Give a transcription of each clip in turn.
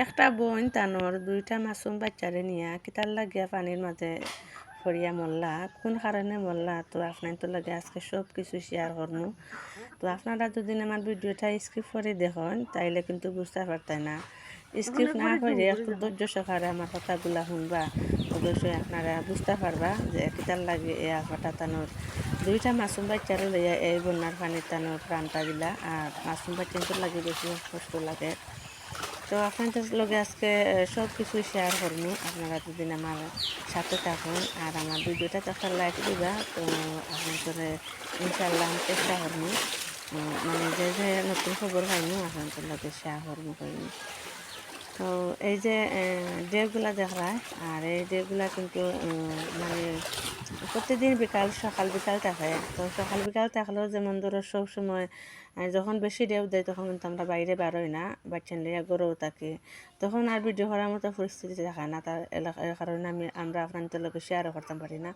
একটা বোন তানোর দুইটা মাসুম বাচ্চারে নিয়া কিতার লাগিয়া পানির মাঝে ফরিয়া মরলা, কোন কারণে মরলা তো আপনার তো লাগে আজকে সব কিছু শেয়ার করবো। তো আপনারা যদি আমার ভিডিওটা স্কিপ করে দেখেন তাইলে কিন্তু বুঝতে পারতেন না। স্কিপ না করে একটু ধৈর্য সহকারে আমার কথাগুলা শুনবা, অবশ্যই আপনারা বুঝতে পারবা যে কিতার লাগে এই আফাটা তানোর দুইটা মাসুম বাচ্চারে লইয়া এই বন্যার পানির তানোর প্রাণটা দিলা। আর মাসুম বাচ্চাদের লাগে বেশি কষ্ট লাগে। তো আপনাদের লগে আজকে সব কিছু শেয়ার করবো, আপনারা দুদিন আমার সাথে থাকুন আর আমার ভিডিওটা একটা লাইক দিবা। তো আপনাদের ইনশাল্লাহ আমি চেষ্টা করবো মানে যে যে নতুন খবর পাইনি আপনাদের লগে শেয়ার করবো করিনি। তো এই যে ডেগুলা দেখায় আর এই ডেগুলা কিন্তু মানে প্রতিদিন বিকাল সকাল বিকাল থাকে। তো সকাল বিকাল থাকলেও যেমন ধরো সব সময় যখন বেশি ঢেউ দেয় তখন কিন্তু আমরা বাইরে বেরোই না, বাচ্চা নিয়ে গড়েও থাকি, তখন আর ভিডিও করার মতো পরিস্থিতি থাকে না। তার এলাকার কারণে আমরা আপনাদের লোকে শেয়ারও করতে পারি না।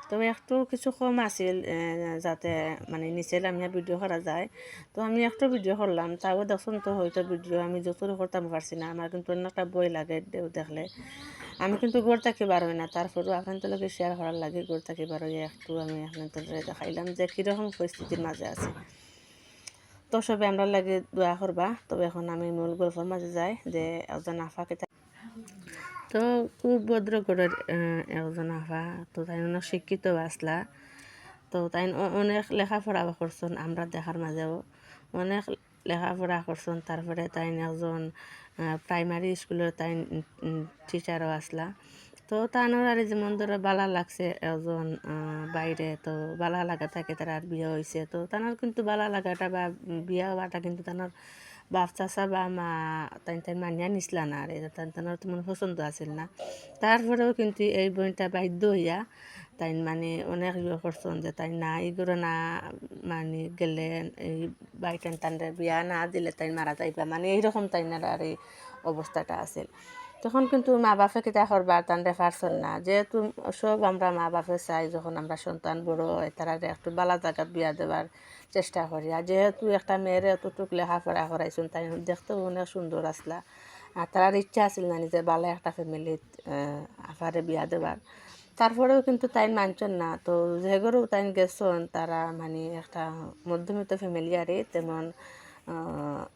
তবে একটু কিছু কম আছিল যাতে মানে নিচে নামিয়া ভিডিও করা যায়। তো আমি একটু ভিডিও করলাম, তাও দেখুন তো হয়তো ভিডিও আমি যতটুকু করতাম পারছি না। আমার কিন্তু অন্য একটা বই লাগে ঢেউ দেখলে। আমি কিন্তু গড় থাকি বারোই না, তারপরেও আপনাদের লোকে শেয়ার করার লাগে গড় থাকি বারোই একটু আমি আপনাদের দেখাইলাম যে কীরকম পরিস্থিতির মাঝে আছে। তো সবে আমরা লাগে দোয়া করবা। তবে এখন আমি মূল গল্পের মাঝে যাই যে একজন আফাকে তো খুব ভদ্র ঘরের একজন আফা। তো তাই অনেক শিক্ষিত আসলা। তো তাই অনেক লেখাপড়া করছেন, আমরা দেখার মাঝেও অনেক লেখাপড়া করছেন। তারপরে তাই একজন প্রাইমারি স্কুলের তাই টিচারও আসলা। তো তানোর আর যেমন ধরো বালা লাগছে একজন বাইরে, তো বালা লাগা থাকে তার আর বিয়ে হয়েছে। তো তানোর কিন্তু বালা লাগাটা বা বিয়া হওয়াটা কিন্তু তানোর বাপ চাচা বা মা তাই তাই মানিয়া নিসলা না, আর তানোর তেমন পছন্দ আছিল না। তারপরেও কিন্তু এই বোনটা বাধ্য হইয়া তাই মানে অনেক ইয়ে করছেন যে তাই না এগুলো না মানে গেলে এই বাইটান টানরে বিয়া না দিলে তাই মারা যাইবা, মানে এইরকম তাই না আর এই অবস্থাটা আছিল। তখন কিন্তু মা বাপে কিতা করবার তানরে পারছেন না, যেহেতু সব আমরা মা বাপে চাই যখন আমরা সন্তান বড় হয় তারা একটু বালা জায়গাত বিয়া দেওয়ার চেষ্টা করি। আর যেহেতু একটা মেয়েরে এতটুক লেখাপড়া করাইছেন তাই দেখতেও অনেক সুন্দর আসলা। আর তার ইচ্ছা আছিল না যে বালা একটা ফ্যামিলিত আফারে বিয়া দেওয়ার। তারপরেও কিন্তু তাই মানছেন না। তো যেগরেও তাই গেছেন তারা মানে একটা মধ্যবিত্ত ফ্যামিলি আরে তেমন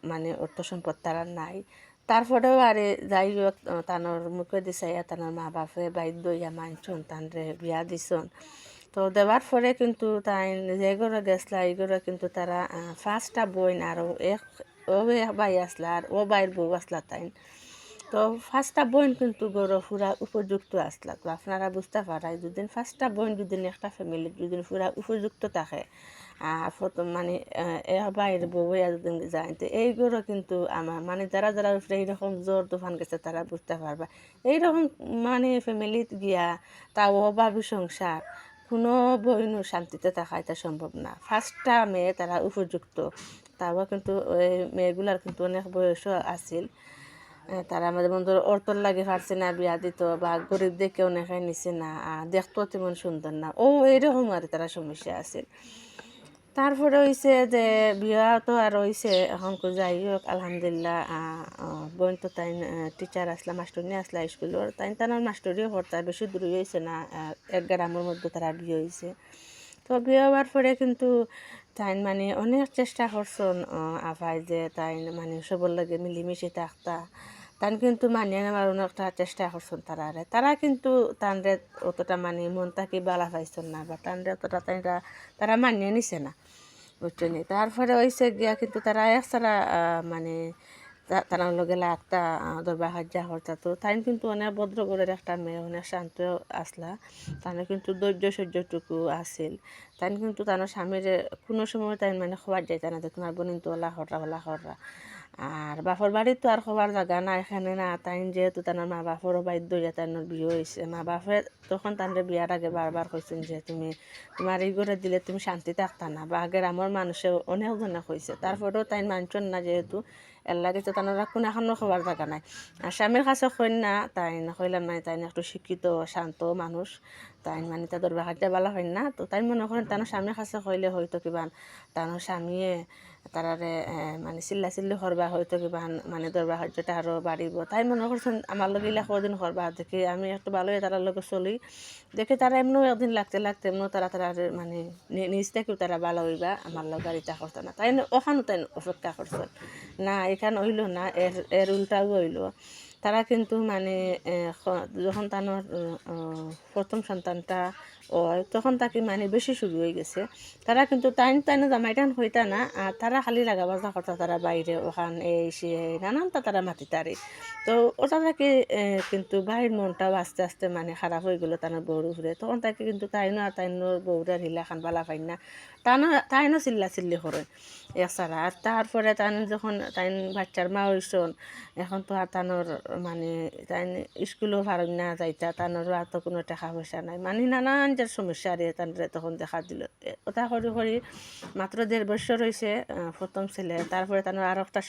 মানে অর্থ সম্পদ তারা নাই। তারপরেও আরে যাই হোক তানোর মুখে দিছাইয়া তানোর মা বাপে বাধ্য হইয়া মানছন তানরে বিয়া দিছন। তো দেওয়ার পরে কিন্তু তাই যেগরে গেছলা এইগরে কিন্তু তারা ফার্স্টটা বইন আর ও এক ভাই আসলা আর ও বাইর বউ আসলা তাই। তো ফার্স্টটা বোন কিন্তু গড় ফুরা উপযুক্ত আসলা। তো আপনারা বুঝতে পারাই যদি ফার্স্টটা বোন যদি একটা ফ্যামিলি যদি ফুরা উপযুক্ত থাকে প্রথম মানে বাইরের বউয়া যদি যায় তো এইগুলো কিন্তু আমার মানে যারা যারা উপরে এইরকম জোর তুফান গেছে তারা বুঝতে পারবা। এইরকম মানে ফ্যামিলিত গিয়া তাও অভাবী সংসার কোনো বইনও শান্তিতে থাকা এটা সম্ভব না। ফার্স্টটা মেয়ে তারা উপযুক্ত, তাও কিন্তু ওই মেয়েগুলার কিন্তু অনেক বয়সও আছিল। তারা আমাদের বন্ধু অর্থর লাগে পারছে না বিয়া দিত বা গরিব দেখে অনেকে নিছে না, দেখতেও তেমন সুন্দর না, ও এইরকম আর তারা সমস্যা আছে। তারপরে হয়েছে যে বিয়া তো আর হয়েছে এখন যাই হোক আলহামদুলিল্লাহ। বোন তো তাই টিচার আসলা মাস্টরনি আসলা স্কুলের তাই তার মাস্টরিও করতে বেশি দূরে হয়েছে না, এক গ্রামের মধ্যে তারা বিয়ে হয়েছে। তো বিয়ে হওয়ার পরে কিন্তু তাই মানে অনেক চেষ্টা করছেন আভাই যে তাই মানে সবর লাগে মিলিমিশে থাকতা। তান কিন্তু মানিয়ে নেওয়ার অনেকটা চেষ্টা করছেন তারা কিন্তু তানরে অতটা মানে মন থাকি বালা পাইছেন না বা তানরে অতটা তারা মানিয়ে নিছে না, বুঝছেন। তারপরে হয়েছে গিয়া কিন্তু তারা একসারা মানে তারা লগে একটা দরবার হাজ্যা হরতা। তো তাই কিন্তু অনেক ভদ্র ঘরের একটা মেয়ে অনেক শান্ত আসলা, তাহলে কিন্তু ধৈর্য সহ্যটুকু আছিল। তাই কিন্তু তার স্বামীর কোনো সময় তাই মানে খোয়ার যাইতা না যে তোমার বোনিন তো ওলা হররা। আর বাপর বাড়ির তো আর খোয়ার জায়গা না এখানে না, তাই যেহেতু তার মা বাপরও বাধ্য হইয়া তার বিয়ে হয়েছে। মা বাপে তখন তার বিয়ার আগে বারবার কইছেন যে তোমার এই ঘরে দিলে তুমি শান্তি থাকতা না, বা আগের আমার মানুষে অনেকজনে কইছে। তারপরেও তাই মানছেন না, যেহেতু এর লাগে তো তারা কোনো এখনও খোয়ার জায়গা নাই। আর স্বামীর কাছে কইন না তাই কইলাম নাই তাই একটু শিক্ষিত শান্ত মানুষ, তাই মানে তাদের বাহারটা বালা হয় না। তো তাই মনে করেন তার স্বামীর কাছে কইলে হয়তো কিবা তার স্বামীয়ে তারারে মানে চিল্লা চিল্লি করবা হয়তো কিবা মানে দরবার সাহায্যটা আরও বাড়িব তাই মনে করছেন আমার লগে ইলা কদিন করবা দেখি আমি একটু ভালোই তারার লগে চলি দেখি তারা এমনিও একদিন লাগতে লাগতে এমনিও তারা মানে নিজ থেকেও তারা ভালো হইবা আমার লগে আর ইটা করতো না তাই ওখানো তাই অপেক্ষা করছে না এখানে হইল না এর এর উল্টাও হইল তারা কিন্তু মানে যখন তার প্রথম সন্তানটা হয় তখন তাকে মানে বেশি শুরু হয়ে গেছে তারা কিন্তু তাইনো জামাইটান হইতা না আর তারা খালি লাগা বাজা করতা তারা বাইরে ওখান এই সে নানানটা তারা মাতি তারে তো ওটা তাকে কিন্তু ভাইয়ের মনটাও আস্তে আস্তে মানে খারাপ হয়ে গেলো তার বউর উপরে তখন তাকে কিন্তু তাইনো আর তাইনোর বউরা হিলা খান বালা পাই না তাইনো চিল্লা চিল্লি করে এছাড়া আর তারপরে তাই যখন তাই বাচ্চার মা হইসন এখন তো আর তানোর মানে তাই স্কুলও পারেন না যাইতা তানোরও আর তো কোনো টাকা পয়সা নাই মানে নানান যে সমস্যা আর তানরে তখন দেখা দিল ওটা করি মাত্র 1.5 বছর হয়েছে প্রথম ছেলে তারপরে তানোর আর একটা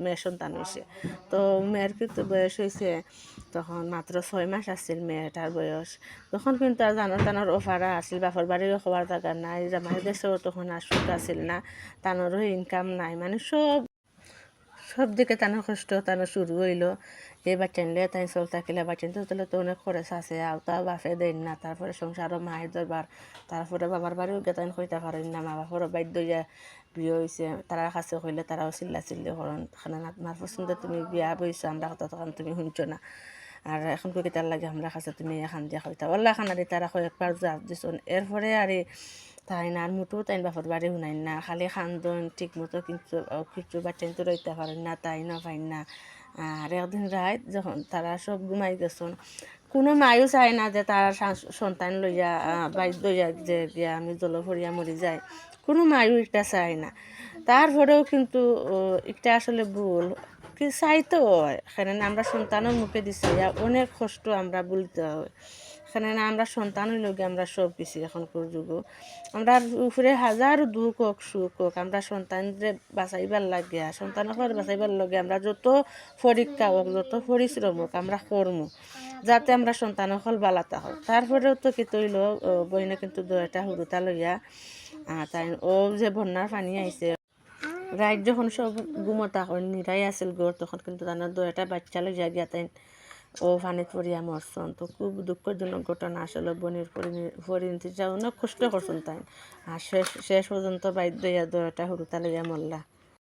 মেয়ে সন্তান হয়েছে তো মেয়ের কিন্তু বয়স হয়েছে তখন মাত্র 6 মাস আসছিল মেয়েটার বয়স তখন কিন্তু আর তানোর অফারা আসছিল বাপর বাড়িও খাওয়ার জায়গা নাই জামাই দেশেও তখন আর সুখ আসছিল না তানোরও ইনকাম নাই মানে সব দিকে তানোর কষ্ট তানোর শুরু হইলো এই বাচ্চানলে তাই চল থাকিলে বাচ্চান তো অনেক খরচ আছে আওতাও বাপে দেন না তারপরে সংসারও মায়ের দরবার তারপরে বাবার বাড়িও গেতান কইতে পারেন না মা বাপরও বাধ্য হইয়া বিয়ে হয়েছে তারার কাছে কইলে তারাও চিল্লা চিল্লি করেন খানা আমার পছন্দ তুমি বিয়া বইছো আমরা কথা তখন তুমি শুনছো না আর এখন কই তার লাগে আমরা কাছে তুমি এখান দিয়া কইতা ওল্লা খানারি তারা কয়েকবার জবাব দিছন এরপরে আর তাই না আর মুঠো তাই বাপর বাড়ি শুনাই না খালি খান্দন ঠিক মতো কিন্তু কিছু বাচ্চান তো রইতে পারেন না তাই না পাইন না আর একদিন রাত যখন তারা সব ঘুমাই গেছেন কোনো মায়ও চায় না যে তার সন্তান লইয়া বাধ্য হইয়া যে গিয়া আমি জলফরিয়া মরি যায় কোনো মায়ও এটা চায় না তারপরেও কিন্তু এটা আসলে ভুল কি চাইতে হয় এখানে আমরা সন্তানের মুখে দিছি অনেক কষ্ট আমরা বলতে হয় এখানে না আমরা সন্তানের লগে আমরা সব কিছু এখনকার যুগ আমরা উপরে হাজার দুঃখ হোক সুখ হোক আমরা সন্তানরে বাঁচাইবার লাগে সন্তানকে বাঁচাইবার লাগে আমরা যত পরীক্ষা হোক যত পরিশ্রম হোক আমরা করমু যাতে আমরা সন্তান হল বালাতা হোক তারপরেও তো কি তৈল বইনে কিন্তু দুটা হুরুতা লইয়া তাই ও যে বন্যার পানি আইছে রাত যখন সব ঘুমতা হয় নিরাই আসিল গড় তখন কিন্তু তার দুটা বাচ্চা লইয়া গিয়া তাই ও পানিত পড়িয়া মরছন তো খুব দুঃখজনক ঘটনা আসলে বনির পরিণতিটা অনেক কষ্ট করছেন তাই আর শেষ পর্যন্ত বাধ্য হইয়া দুটা হুরুতা লইয়া মরলা।